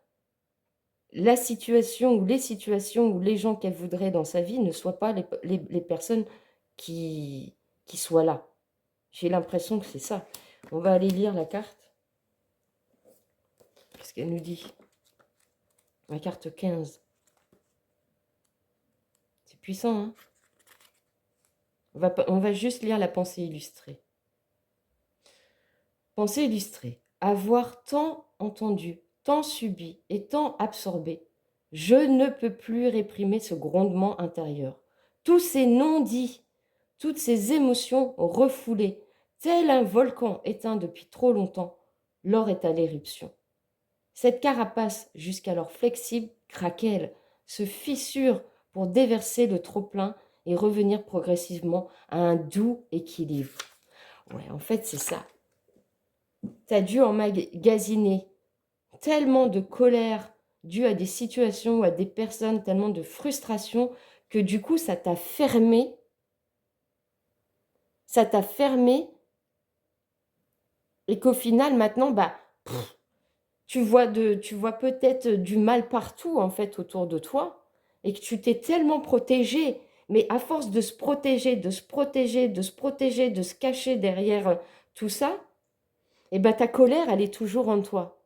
la situation ou les situations ou les gens qu'elle voudrait dans sa vie ne soient pas les personnes qui soient là. J'ai l'impression que c'est ça. On va aller lire la carte. Qu'est-ce qu'elle nous dit? La carte 15. C'est puissant, hein? On va juste lire la pensée illustrée. Pensée illustrée. Avoir tant entendu, tant subi et tant absorbé, je ne peux plus réprimer ce grondement intérieur. Tous ces non-dits, toutes ces émotions refoulées, tel un volcan éteint depuis trop longtemps, l'or est à l'éruption. Cette carapace, jusqu'alors flexible, craquelle, se fissure pour déverser le trop-plein et revenir progressivement à un doux équilibre. Ouais, en fait, c'est ça. Tu as dû emmagasiner tellement de colère due à des situations ou à des personnes, tellement de frustration, que du coup, ça t'a fermé. Ça t'a fermé et qu'au final, maintenant, tu vois peut-être du mal partout, en fait, autour de toi et que tu t'es tellement protégé. Mais à force de se protéger, de se protéger, de se protéger, de se cacher derrière tout ça, et ta colère, elle est toujours en toi.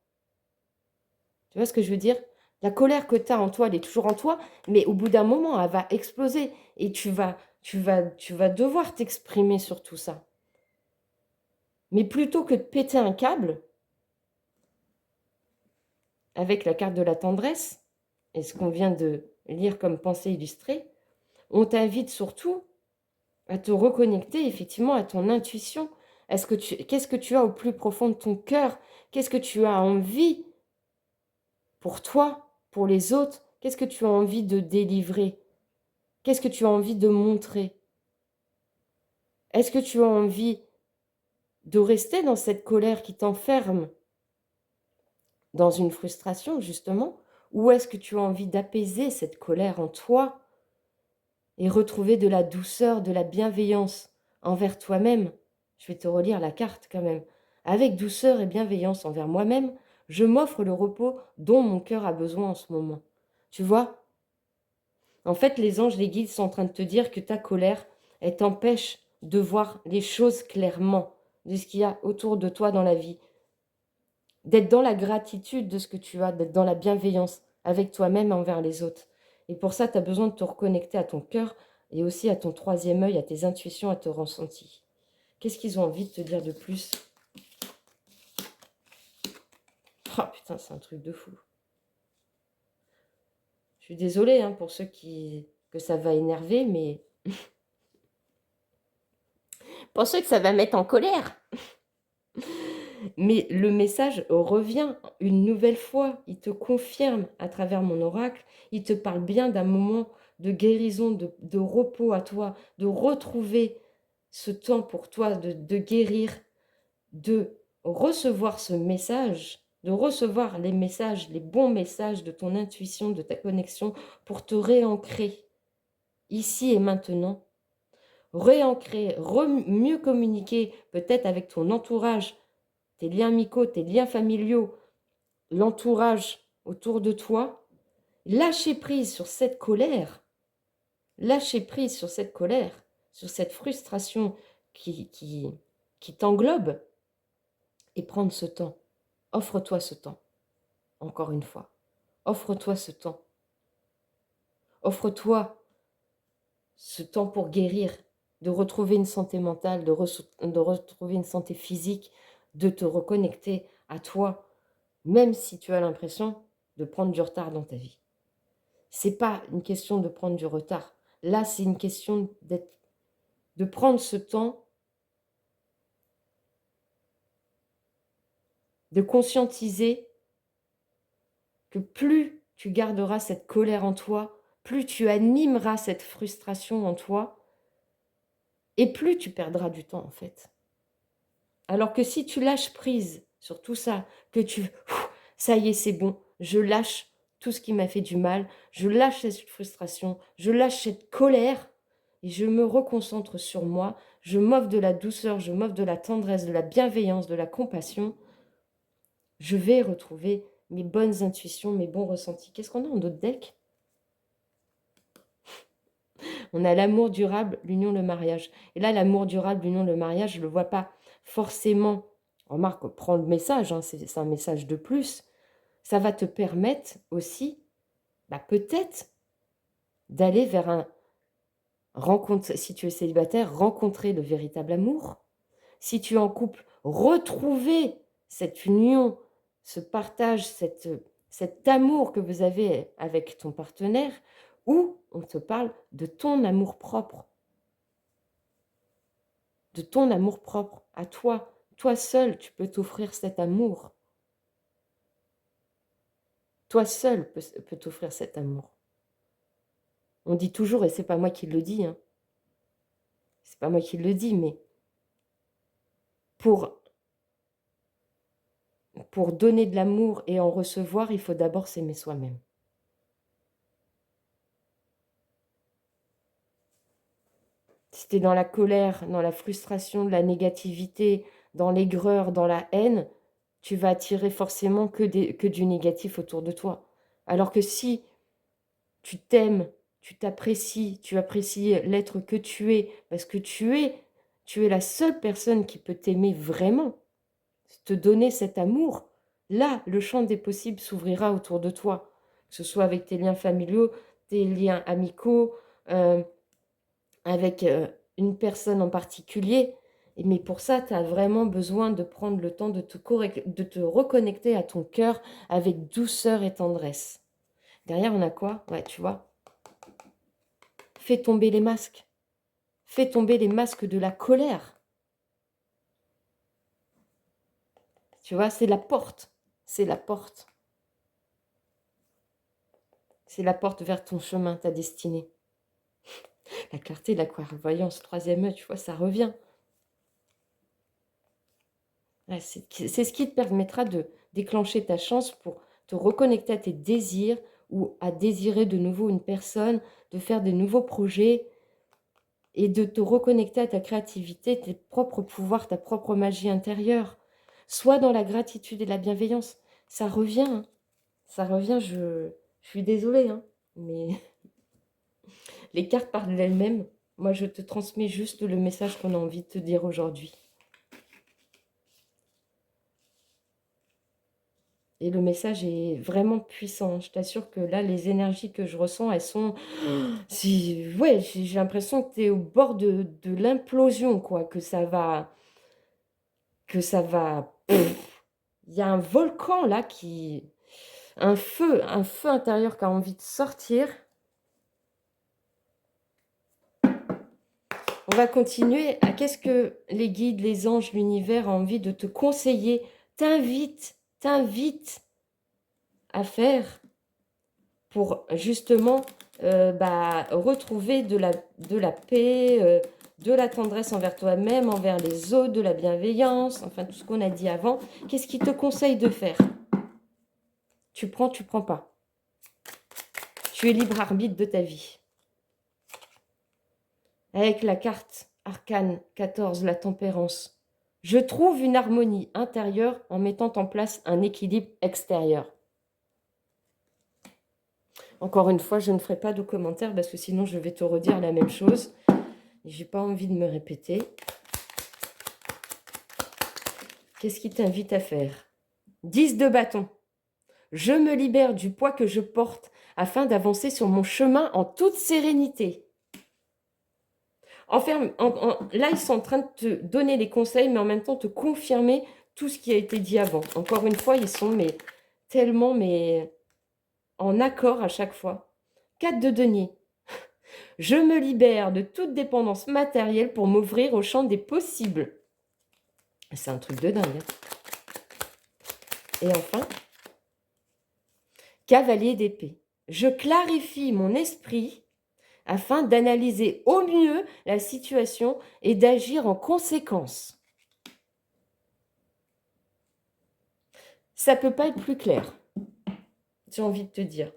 Tu vois ce que je veux dire? La colère que tu as en toi, elle est toujours en toi, mais au bout d'un moment, elle va exploser et tu vas devoir t'exprimer sur tout ça. Mais plutôt que de péter un câble, avec la carte de la tendresse, et ce qu'on vient de lire comme pensée illustrée, on t'invite surtout à te reconnecter effectivement à ton intuition. Qu'est-ce que tu as au plus profond de ton cœur? Qu'est-ce que tu as envie pour toi, pour les autres? Qu'est-ce que tu as envie de délivrer? Qu'est-ce que tu as envie de montrer? Est-ce que tu as envie de rester dans cette colère qui t'enferme dans une frustration, justement? Ou est-ce que tu as envie d'apaiser cette colère en toi et retrouver de la douceur, de la bienveillance envers toi-même? Je vais te relire la carte quand même. Avec douceur et bienveillance envers moi-même, je m'offre le repos dont mon cœur a besoin en ce moment. Tu vois? En fait, les anges, les guides sont en train de te dire que ta colère, elle t'empêche de voir les choses clairement, de ce qu'il y a autour de toi dans la vie, d'être dans la gratitude de ce que tu as, d'être dans la bienveillance avec toi-même envers les autres. Et pour ça, tu as besoin de te reconnecter à ton cœur et aussi à ton troisième œil, à tes intuitions, à tes ressentis. Qu'est-ce qu'ils ont envie de te dire de plus? Oh putain, c'est un truc de fou. Je suis désolée pour ceux que ça va énerver, mais pour ceux que ça va mettre en colère. Mais le message revient une nouvelle fois. Il te confirme à travers mon oracle. Il te parle bien d'un moment de guérison, de repos à toi, de retrouver ce temps pour toi, de guérir, de recevoir ce message, de recevoir les messages, les bons messages de ton intuition, de ta connexion pour te réancrer ici et maintenant. Réancrer, mieux communiquer peut-être avec ton entourage, tes liens amicaux, tes liens familiaux, l'entourage autour de toi, lâcher prise sur cette colère, lâcher prise sur cette colère, sur cette frustration qui t'englobe et prendre ce temps. Offre-toi ce temps, encore une fois. Offre-toi ce temps. Offre-toi ce temps pour guérir, de retrouver une santé mentale, de retrouver une santé physique, de te reconnecter à toi, même si tu as l'impression de prendre du retard dans ta vie. C'est pas une question de prendre du retard. Là, c'est une question de prendre ce temps, de conscientiser que plus tu garderas cette colère en toi, plus tu animeras cette frustration en toi, et plus tu perdras du temps, en fait. Alors que si tu lâches prise sur tout ça, que ça y est, c'est bon, je lâche tout ce qui m'a fait du mal, je lâche cette frustration, je lâche cette colère, et je me reconcentre sur moi, je m'offre de la douceur, je m'offre de la tendresse, de la bienveillance, de la compassion, je vais retrouver mes bonnes intuitions, mes bons ressentis. Qu'est-ce qu'on a en d'autres decks? On a l'amour durable, l'union, le mariage. Et là, l'amour durable, l'union, le mariage, je ne le vois pas forcément. Remarque, prends le message, hein, c'est un message de plus. Ça va te permettre aussi, peut-être, d'aller vers un rencontre. Si tu es célibataire, rencontrer le véritable amour. Si tu es en couple, retrouver cette union, ce partage, cet amour que vous avez avec ton partenaire, ou on te parle de ton amour propre. De ton amour propre à toi. Toi seul, tu peux t'offrir cet amour. Toi seul peut t'offrir cet amour. On dit toujours, et c'est pas moi qui le dis, hein, c'est pas moi qui le dis, mais pour donner de l'amour et en recevoir, il faut d'abord s'aimer soi-même. Si tu es dans la colère, dans la frustration, la négativité, dans l'aigreur, dans la haine, tu vas attirer forcément que du négatif autour de toi. Alors que si tu t'aimes, tu t'apprécies, tu apprécies l'être que tu es, parce que tu es la seule personne qui peut t'aimer vraiment, te donner cet amour, là, le champ des possibles s'ouvrira autour de toi, que ce soit avec tes liens familiaux, tes liens amicaux, avec une personne en particulier. Mais pour ça, tu as vraiment besoin de prendre le temps de te reconnecter à ton cœur avec douceur et tendresse. Derrière, on a quoi? Ouais, tu vois, fais tomber les masques. Fais tomber les masques de la colère. Tu vois, c'est la porte. C'est la porte. C'est la porte vers ton chemin, ta destinée. La clarté, la clairvoyance, troisième œil, tu vois, ça revient. Ouais, c'est ce qui te permettra de déclencher ta chance pour te reconnecter à tes désirs ou à désirer de nouveau une personne, de faire de nouveaux projets et de te reconnecter à ta créativité, tes propres pouvoirs, ta propre magie intérieure. Sois dans la gratitude et la bienveillance. Ça revient, hein. Ça revient, je suis désolée, hein, mais les cartes parlent d'elles-mêmes. Moi, je te transmets juste le message qu'on a envie de te dire aujourd'hui. Et le message est vraiment puissant. Je t'assure que là, les énergies que je ressens, elles sont... Ouais, j'ai l'impression que tu es au bord de l'implosion, quoi. Que ça va... Il y a un volcan, là, qui... un feu intérieur qui a envie de sortir. On va continuer. Qu'est-ce que les guides, les anges, l'univers ont envie de te conseiller, t'invite à faire pour justement retrouver de la paix, de la tendresse envers toi-même, envers les autres, de la bienveillance, enfin tout ce qu'on a dit avant. Qu'est-ce qu'il te conseille de faire? Tu prends pas. Tu es libre arbitre de ta vie. Avec la carte arcane 14, la tempérance, je trouve une harmonie intérieure en mettant en place un équilibre extérieur. Encore une fois, je ne ferai pas de commentaires parce que sinon je vais te redire la même chose. Et j'ai pas envie de me répéter. Qu'est-ce qui t'invite à faire? 10 de bâton. Je me libère du poids que je porte afin d'avancer sur mon chemin en toute sérénité. Là, ils sont en train de te donner les conseils, mais en même temps te confirmer tout ce qui a été dit avant. Encore une fois, ils sont tellement en accord à chaque fois. 4 de denier. Je me libère de toute dépendance matérielle pour m'ouvrir au champ des possibles. C'est un truc de dingue. Et enfin, cavalier d'épée. Je clarifie mon esprit afin d'analyser au mieux la situation et d'agir en conséquence. Ça ne peut pas être plus clair. J'ai envie de te dire.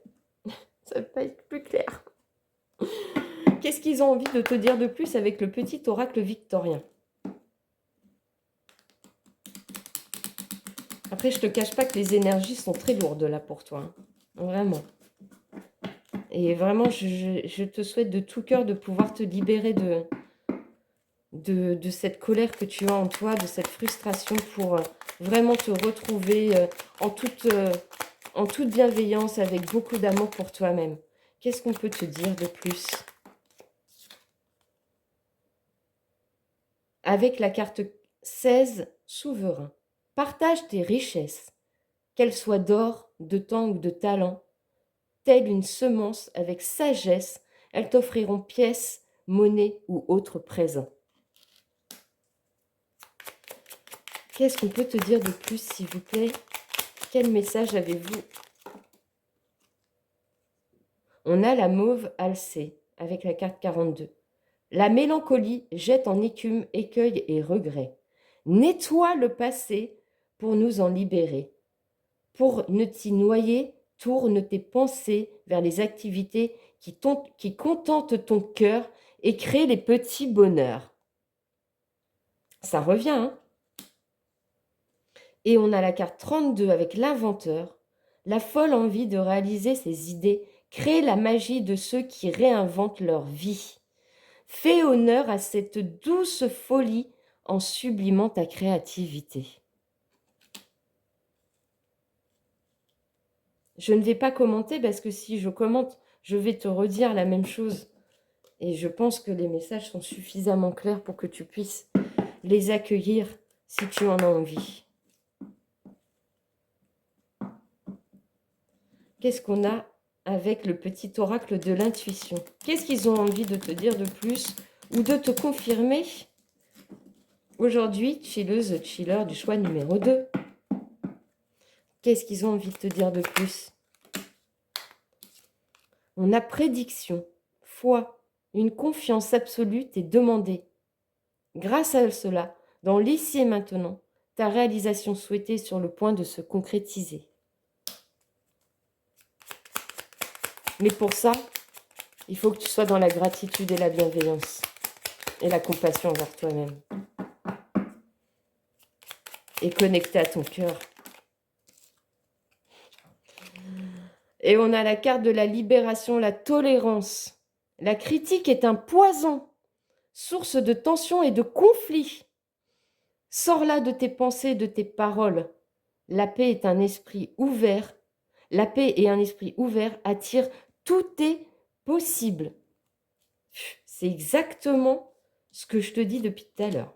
Ça ne peut pas être plus clair. Qu'est-ce qu'ils ont envie de te dire de plus avec le petit oracle victorien? Après, je ne te cache pas que les énergies sont très lourdes là pour toi. Hein. Vraiment. Et vraiment, je te souhaite de tout cœur de pouvoir te libérer de cette colère que tu as en toi, de cette frustration pour vraiment te retrouver en toute bienveillance, avec beaucoup d'amour pour toi-même. Qu'est-ce qu'on peut te dire de plus? Avec la carte 16, souverain. Partage tes richesses, qu'elles soient d'or, de temps ou de talent. Telle une semence avec sagesse, elles t'offriront pièces, monnaie ou autres présents. Qu'est-ce qu'on peut te dire de plus, s'il vous plaît? Quel message avez-vous? On a la mauve alcée avec la carte 42. La mélancolie jette en écume écueil et regret. Nettoie le passé pour nous en libérer. Pour ne t'y noyer, tourne tes pensées vers les activités qui contentent ton cœur et créent les petits bonheurs. Ça revient, hein? Et on a la carte 32 avec l'inventeur, la folle envie de réaliser ses idées, crée la magie de ceux qui réinventent leur vie. Fais honneur à cette douce folie en sublimant ta créativité. Je ne vais pas commenter parce que si je commente, je vais te redire la même chose. Et je pense que les messages sont suffisamment clairs pour que tu puisses les accueillir si tu en as envie. Qu'est-ce qu'on a avec le petit oracle de l'intuition? Qu'est-ce qu'ils ont envie de te dire de plus ou de te confirmer? Aujourd'hui, chilleuse, chiller du choix numéro 2. Qu'est-ce qu'ils ont envie de te dire de plus? On a prédiction, foi, une confiance absolue t'est demandée. Grâce à cela, dans l'ici et maintenant, ta réalisation souhaitée est sur le point de se concrétiser. Mais pour ça, il faut que tu sois dans la gratitude et la bienveillance et la compassion envers toi-même. Et connecté à ton cœur. Et on a la carte de la libération, la tolérance. La critique est un poison, source de tension et de conflit. Sors-la de tes pensées, de tes paroles. La paix est un esprit ouvert. La paix et un esprit ouvert attirent tout est possible. C'est exactement ce que je te dis depuis tout à l'heure.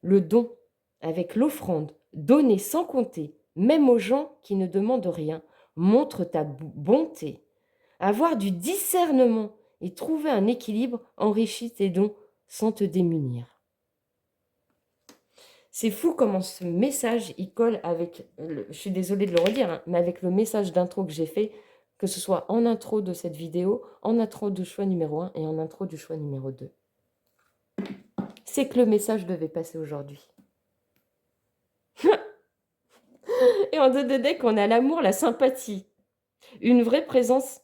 Le don, avec l'offrande, donner sans compter, même aux gens qui ne demandent rien, montre ta bonté. Avoir du discernement et trouver un équilibre enrichit tes dons sans te démunir. C'est fou comment ce message, il colle avec, je suis désolée de le redire, hein, mais avec le message d'intro que j'ai fait, que ce soit en intro de cette vidéo, en intro du choix numéro 1 et en intro du choix numéro 2. C'est que le message devait passer aujourd'hui. Et en 2 de deck, on a l'amour, la sympathie. Une vraie présence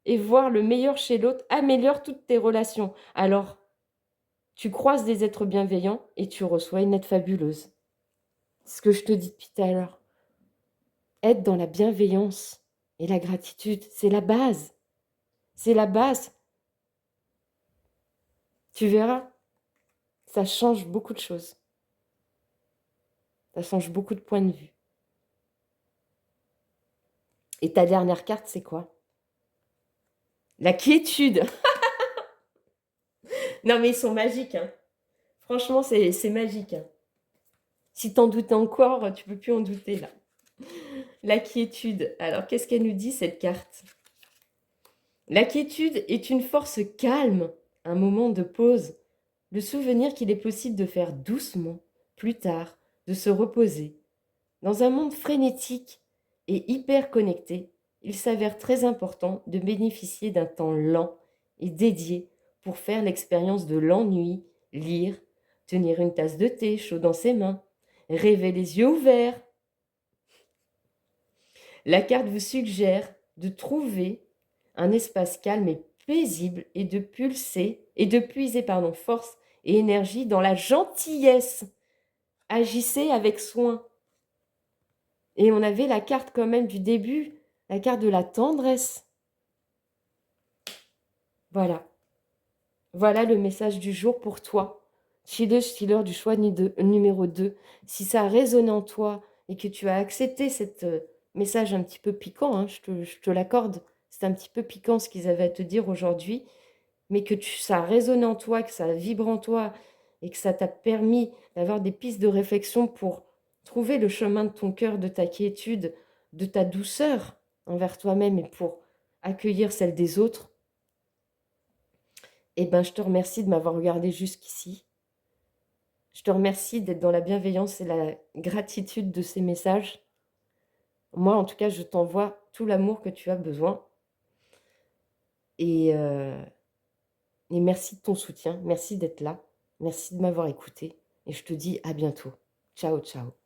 et voir le meilleur chez l'autre améliore toutes tes relations. Alors, tu croises des êtres bienveillants et tu reçois une aide fabuleuse. C'est ce que je te dis depuis tout à l'heure. Être dans la bienveillance et la gratitude, c'est la base. C'est la base. Tu verras, ça change beaucoup de choses. Ça change beaucoup de points de vue. Et ta dernière carte, c'est quoi? La quiétude. Non, mais ils sont magiques. Hein. Franchement, c'est magique. Hein. Si t'en doutes encore, tu peux plus en douter là. La quiétude. Alors, qu'est-ce qu'elle nous dit, cette carte? La quiétude est une force calme, un moment de pause, le souvenir qu'il est possible de faire doucement, plus tard, de se reposer. Dans un monde frénétique et hyper connecté, il s'avère très important de bénéficier d'un temps lent et dédié pour faire l'expérience de l'ennui, lire, tenir une tasse de thé chaud dans ses mains, rêver les yeux ouverts. La carte vous suggère de trouver un espace calme et paisible et de puiser force et énergie dans la gentillesse. Agissez avec soin. Et on avait la carte quand même du début, la carte de la tendresse. Voilà. Voilà le message du jour pour toi. Stealer du choix numéro 2. Si ça a résonné en toi et que tu as accepté ce message un petit peu piquant, hein, je te l'accorde, c'est un petit peu piquant ce qu'ils avaient à te dire aujourd'hui, mais que ça a résonné en toi, que ça vibre en toi et que ça t'a permis d'avoir des pistes de réflexion pour trouver le chemin de ton cœur, de ta quiétude, de ta douceur envers toi-même et pour accueillir celle des autres, eh ben, je te remercie de m'avoir regardé jusqu'ici. Je te remercie d'être dans la bienveillance et la gratitude de ces messages. Moi, en tout cas, je t'envoie tout l'amour que tu as besoin. Et, et merci de ton soutien, merci d'être là, merci de m'avoir écouté. Et je te dis à bientôt. Ciao, ciao.